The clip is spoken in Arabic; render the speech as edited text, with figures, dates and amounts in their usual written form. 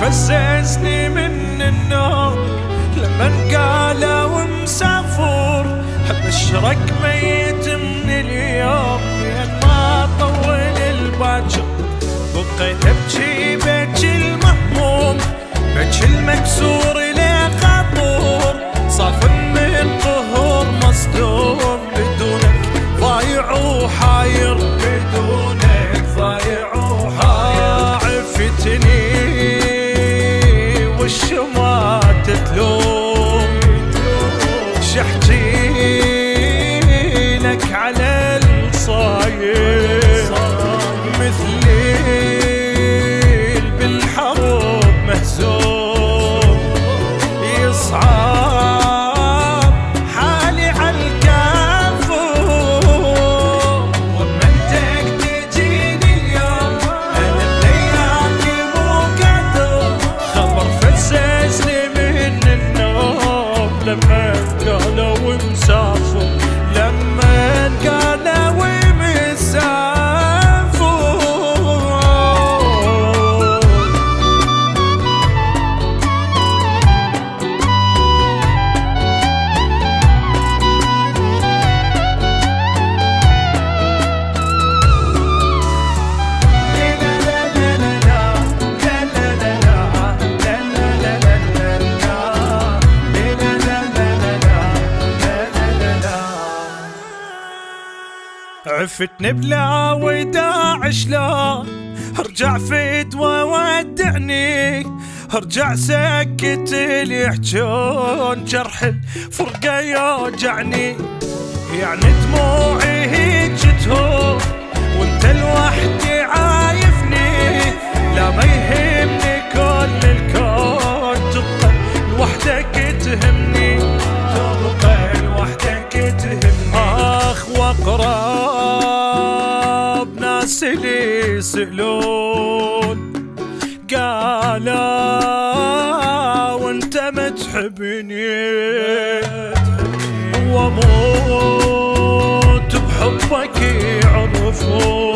فززني من النوم لمن قالوا مسافر، ابشرك ميت من اليوم لين ما طول الباكر. بقيت ابكي بكي المهموم، بكي المكسور له خطور، صاف من قهر مصدوم، بدونك ضايع وحاير، بدونك ضايع وحاير. عفتني والشمات تلوم، شحكي لك على الصاير، مثلي بالحرب مهزوم، يصعب حالي عالكافور. ومنتك تجيني اليوم انا الليالي مو قادر، خبر فززني من النوم لما قالوا مسافر، لما قالوا عفتني بلا وداع شلون، ارجع فدوى ودعني، ارجع سكت اللي يحجون، جرح الفرقة يوجعني، يعني دموعي هيك تهون وانت لوحدي عايفني. لا ما يهمني كل الكون، تبقى لوحدك تهمني، تبقى لوحدك تهمني. اخ واقرب ناس اللي يسألون، قالوا وانت ما تحبني، واموت بحبك يعرفون.